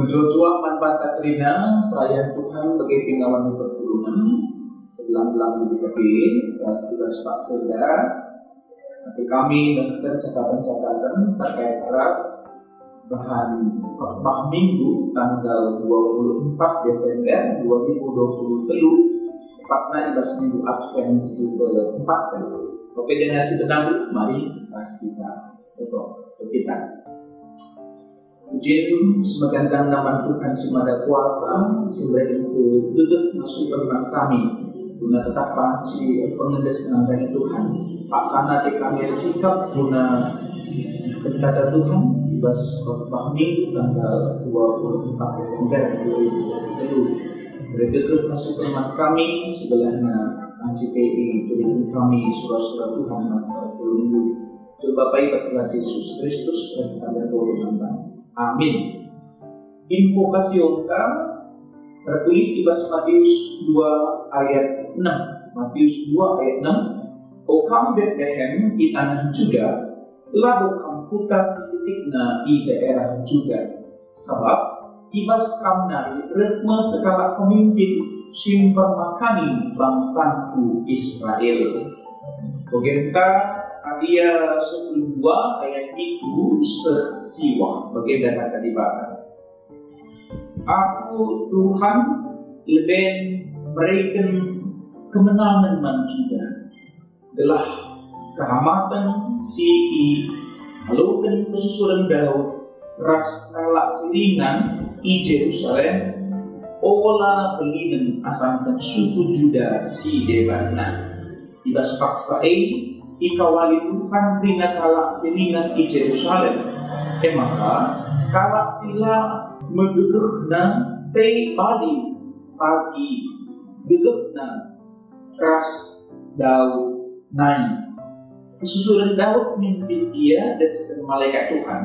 Menjual manfaat Katrina, saya Tuhan bagi pingawan pertulungan sebelang-belang di TKP, tugas Pak Seda. Nanti kami melakukan catatan-catatan terkait keras bahan khotbah Minggu tanggal 24 Desember 2023, tepatnya ibas Minggu Adventsi keempat. Oke, dengan si benar, mari kita tutup kita. Pujian semoga nama Tuhan semada kuasa sembari itu duduk masuk dalam kami guna tetap panci pengendes dari Tuhan paksana kami sikap guna kepada Tuhan ibas khotbah Minggu tanggal 24 Desember 2023 berduduk masuk dalam kami sebelahnya panci PI tujuan kami surah-surah Tuhan maka Minggu coba baik pasal Yesus Kristus kepada Tuhan. Amin. Invokasi Yonka tertulis di Matius 2 ayat 6. Matius 2 ayat 6. O kamu Bethlehem di tanah Juda, lalu kamu kota seketikna di daerah Juda. Sebab ibas kamu nari retme segala pemimpin simpan makani bangsaku Israel. Bagaimana dia 12 ayat itu sesiwa bagian kata di belakang. Aku Tuhan lebih berikan kemenangan manusia adalah kehormatan si halukan kesusuran Daud ras kalak siringan i Jerusalem olah belinan asalkan suku Juda si debana. Ibas paksa ikawali Tuhan ringat kalak siringan di Jerusalem. Maka kalak sila megegehna te bali pagi gegehna ras Daud naik. Kesusuran Daud mimpi dia dan malaikat Tuhan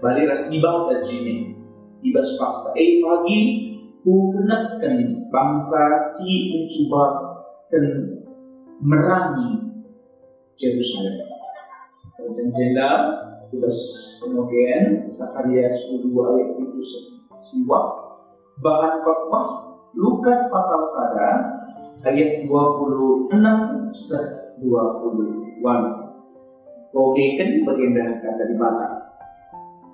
bali ras dibau tajine. Ibas paksa pagi ku kenakan bangsa si mencoba dan merangi Jerusalem. Jendela tugas kemudian Zakaria 10 ayat itu siwa bahan khotbah Lukas pasal 1 ayat 26 20 Rogekan bagian kata di belakang.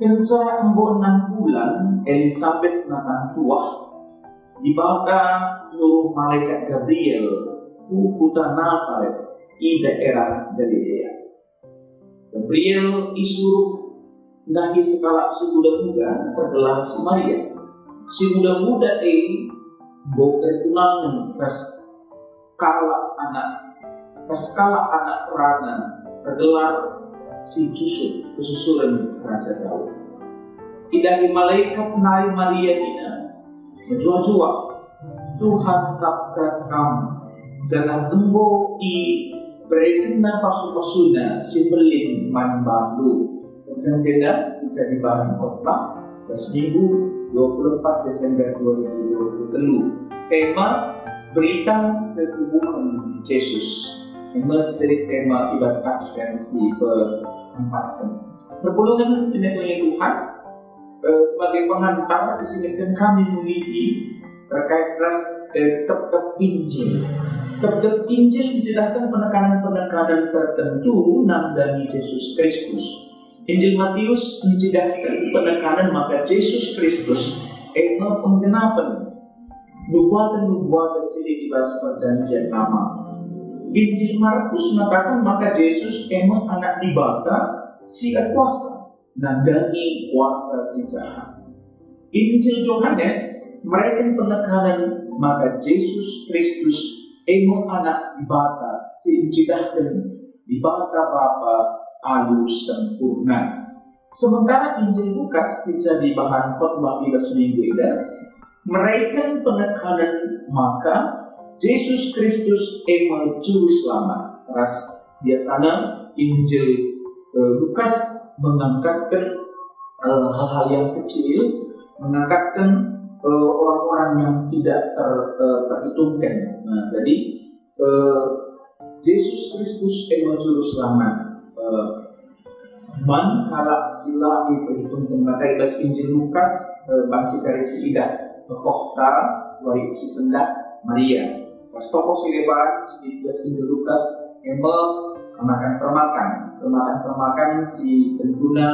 Kenca embo 6 bulan Elizabeth natang tuah di bawah Nur malaikat Gabriel Kuta Nazaret di daerah Galilea. Gabriel disuruh dari skala si muda tergelar si Maria. Si muda ini bukan tunangan skala anak peranan tergelar si Yusuf kesusuran Raja Daud. Tidak malaikat nari Maria dina menjua-jua Tuhan tapkas kamu. Jangan tunggu di berikutnya pasu-pasuna si berlin man baru. Jeda sejak di bahan khotbah Minggu 24 Desember 2023. Tema berita ketubuhan Yesus. Tema dari tema ibas adventsi keempat. Perpulungan sinetron Tuhan sebagai pengantar sinetron kami memiliki terkait ras tetap Injil. Tetap Injil menjelaskan penekanan-penekanan tertentu nandani Yesus Kristus. Injil Matius menjelaskan penekanan maka Yesus Kristus penggenapan nubuatan sini di bahasa perjanjian lama. Injil Markus mengatakan maka Yesus anak dibata si kuasa nandani kuasa si jahat. Injil Yohanes mereka penekanan maka Yesus Kristus anak dibata si dan dibata Bapa alu sempurna. Sementara Injil Lukas jadi bahan khotbah ibas minggu ini mereka penekanan maka Yesus Kristus juru selamat. Ras biasanya Injil Lukas mengangkatkan hal-hal yang kecil, mengangkatkan orang-orang yang tidak terhitungkan. Nah, jadi Yesus Kristus juru selamat. Man halak sila diperhitung temakai bas Injil Lukas banci dari si ida tokoh ta wari si sendak Maria. Pas tokoh si lebar si bas Injil Lukas emang permakan si tengguna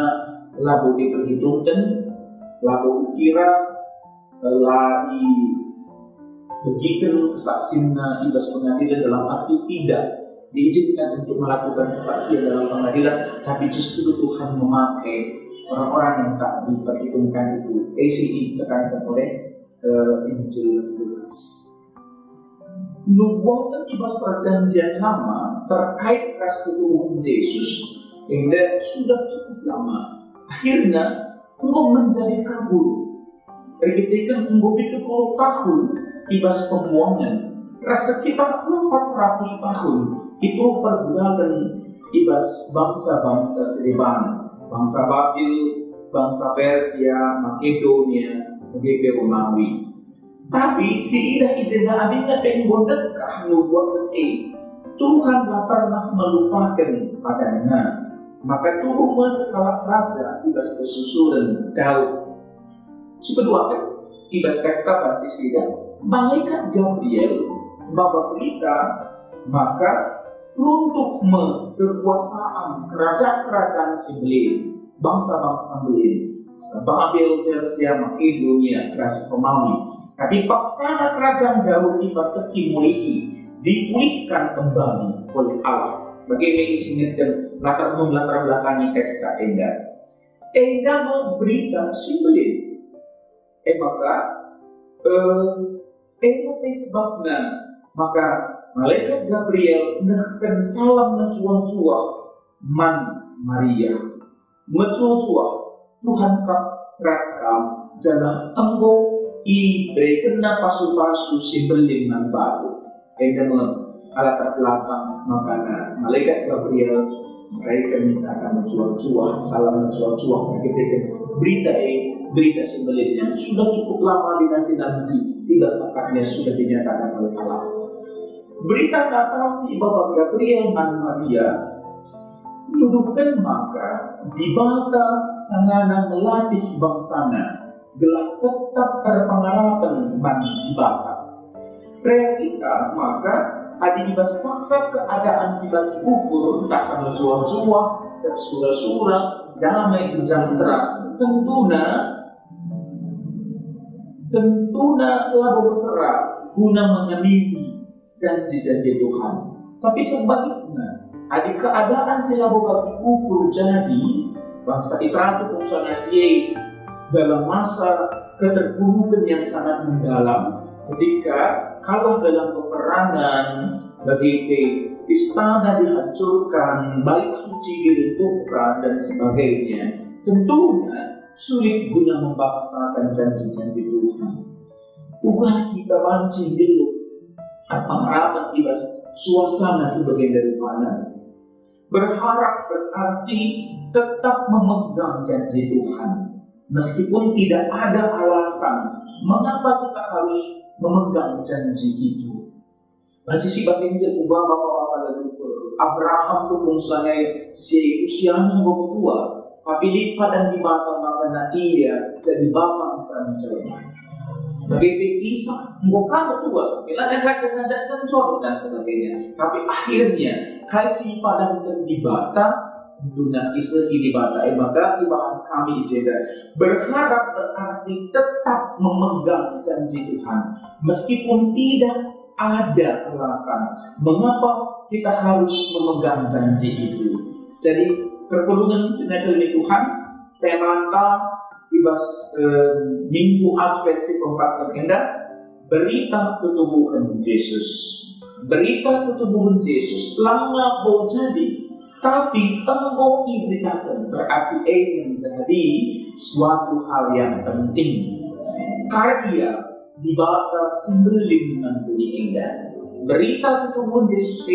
labu diperhitungkan labu kira lari begitu kesaksian ibas pengadilan dalam arti tidak diizinkan untuk melakukan kesaksian dalam pengadilan, tapi justru Tuhan memakai orang-orang yang tak diperhitungkan itu. ACI ditekankan oleh Injil Lukas. Nubuatan ibas perjanjian lama terkait ras ketubuhan Yesus yang sudah cukup lama. Akhirnya engkau menjadi kabur. Ketika engkau 70 tahun ibas pembuangan, rasa sekitar 400 tahun itu pergulakan ibas bangsa-bangsa Seleban, bangsa Babil, bangsa Persia, Makedonia, begitu Romawi. Tapi si ida ijena adina pengbondet kah nubuat Tuhan tak pernah melupakan padanya. Maka tubuh masalah raja ibas kesusuran Daud. Kedua, ibas kata panci sida, malaikat Gabriel membawa berita maka untuk kekuasaan kerajaan-kerajaan sebelum bangsa-bangsa sebelum Babil, Persia, Makedonia, kerajaan Romawi. Tapi paksana kerajaan Daud dipateki mulai dipulihkan kembali oleh Allah. Bagaimana disingatkan latar belakangnya teks Enda. Enda berita sebelum maka sebabnya maka malaikat Gabriel menahkan salam mencuah-cuah man Maria mencuah-cuah Tuhan kap rasa jalan engkau berikan pasu-pasu simbeling nan baru yang alat belakang makana malaikat Gabriel mereka mintakan mencuah-cuah salam mencuah-cuah berita simbolnya sudah cukup lama dinanti-nanti tidak saatnya sudah dinyatakan oleh Allah. Berita Natal si Bapak Gabriel dan Maria dudukkan maka di bata sangana melatih bangsana gelap tetap terpengalaman man di bata. Realita maka adi dibas paksa keadaan si bagi ukur tak sama jual-jual sersura-sura damai sejahtera tentuna lalu berserah guna mengamini janji-janji Tuhan. Tapi sebaliknya, adik keadaan selalu bagi ukur jadi bangsa Israel itu fungsi dalam masa keterpurukan yang sangat mendalam. Ketika kalau dalam peperangan bagi istana dihancurkan, bait suci diruntuhkan dan sebagainya, tentunya sulit guna membangsakan janji-janji Tuhan. Bukan kita mancing dulu harapan ibas suasana sebagai daripada berharap berarti tetap memegang janji Tuhan meskipun tidak ada alasan mengapa kita harus memegang janji itu. Nanti si batin dia ubah bapak-bapak lalu Abraham tuh misalnya si usianya tua tapi lipat dan di mata ia jadi bapak perancaran. Begitu Isa, bukan tua, bila dengan jodoh dan sebagainya. Tapi akhirnya kasih padang di bata, dunia Isa di bata. Maka ibarat kami jeda berharap berarti tetap memegang janji Tuhan, meskipun tidak ada alasan mengapa kita harus memegang janji itu. Jadi perpelungan sinetron Tuhan, temata ibas minggu Advent si keempat terkenda berita ketubuhan Yesus. Berita ketubuhan Yesus lama mau jadi, tapi engkau diberitakan berarti menjadi suatu hal yang penting. Karya dibawa simbolik nanti enggak. Berita ketubuhan Yesus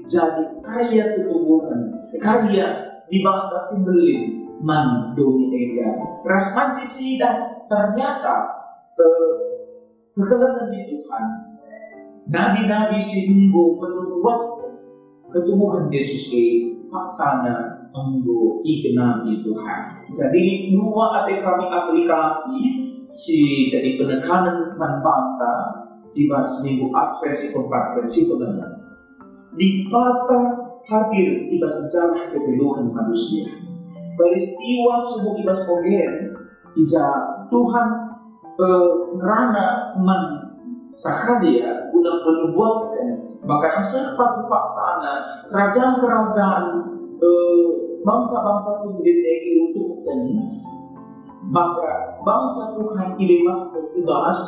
jadi karya ketubuhan, karya dibawa simbolik man doni enggak. Rasmanci sidang ternyata kekelahan di Tuhan. Nabi-nabi sehingga menubuat ketubuhan Yesus paksana anggo ikenami Tuhan. Jadi dua ada kami aplikasi si jadi penekanan manfaatnya di minggu versi keempat versi pengenal. Di kata hadir di sejarah kebeluhan manusia. Peristiwa subuh ibas ogen ija Tuhan ngerana man sakadia guna menubuatkan maka sepat paksana kerajaan-kerajaan bangsa-bangsa sebelum untuk maka bangsa Tuhan ibas ibas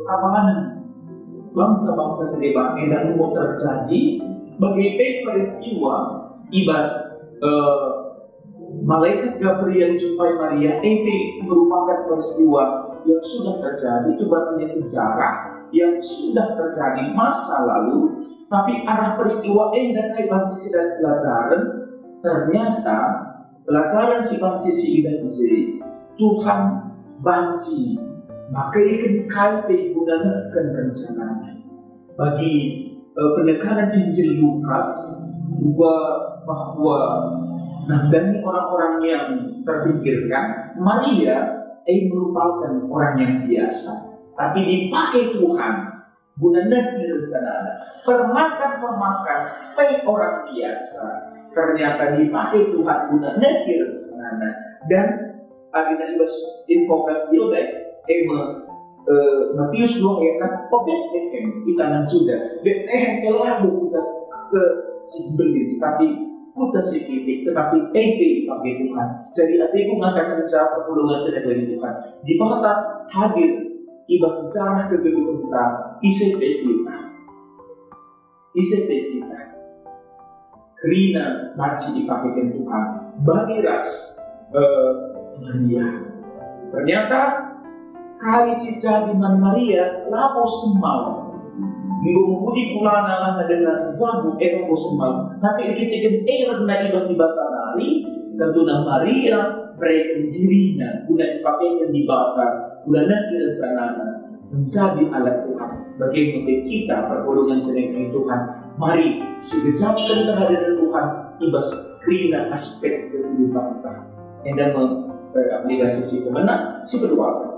kapanan bangsa-bangsa sedeba dan mau terjadi bagaimana peristiwa ibas malaikat Gabriel jumpai Maria itu merupakan peristiwa yang sudah terjadi. Itu berarti sejarah yang sudah terjadi masa lalu, tapi arah peristiwa dan banci dan pelajaran ternyata pelajaran si banci si dan Tuhan banci maka ikan kait menggunakan rencananya bagi penekanan Injil Lukas bahwa dari orang-orang yang terpikirkan Maria merupakan orang yang biasa, tapi dipakai Tuhan gunanya direncanakan permakan orang biasa ternyata dipakai Tuhan gunanya direncanakan dan ada infokas dia Matius 2 ayat Bethlehem kita juga Bethlehem telah bukan ke simbol itu tapi kita sedikit tetapi dipakai Tuhan. Jadi aku mengatakan menjawab pertolongan sedang dari Tuhan. Di kota hadir iba sejarah kegeluhan kita ICP kita Kerina marci dipakai Tuhan bagi ras Maria. Ternyata hari si jadi Maria lapo semal mengundi kulana dengan jabu eko semal tapi kita na ibas di batanari tentu Maria mereka dirinya guna dipakai dibakar guna direncanakan menjadi alat Tuhan bagaimana kita pertolongan sedang Tuhan. Mari sejamkan kehadiran Tuhan ibas kerina aspek kehidupan kita dan aplikasi si pemenang si kedua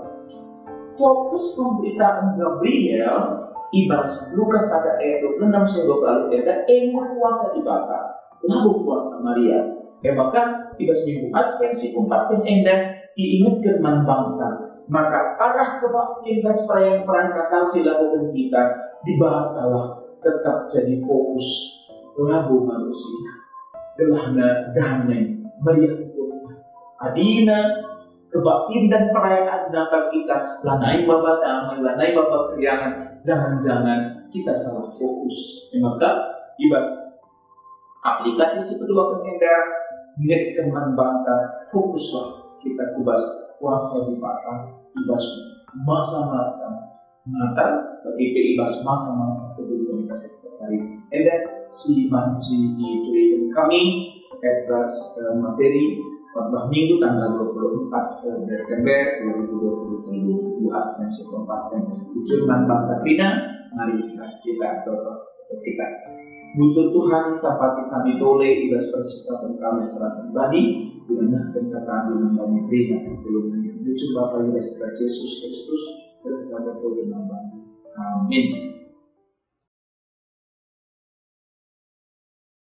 fokus pemberitaan Gabriel ibas Lukas ada ayat 26 ada kuasa dibakar lalu kuasa Maria bahkan ibas minggu advensi keempat dan diingatkan manbangkan maka arah kebaktian perayaan Natal silakan kita dibakar tetap jadi fokus lagu manusia gelahna damai meriah adina kebaktian dan perayaan Natal kita lanai babat damai lanai babat keriangan jangan-jangan kita salah fokus maka ibas aplikasi si kedua kemenda mengingatkan manbangka fokuslah kita kubas kuasa dibakar ibas masa-masa Natal bagi ibas masa-masa kedua komunikasi setiap hari dan si manci di kami address materi khotbah minggu tanggal 24 Desember 2022 Adventsi keempat dan ujur manbang Katrina mari kita atau kita bujur Tuhan sampai kami boleh ibas persikatan kami secara pribadi dengan kenyataan dengan kami terima belum bujur Bapak Yesus Kristus berkata pada nama Amin.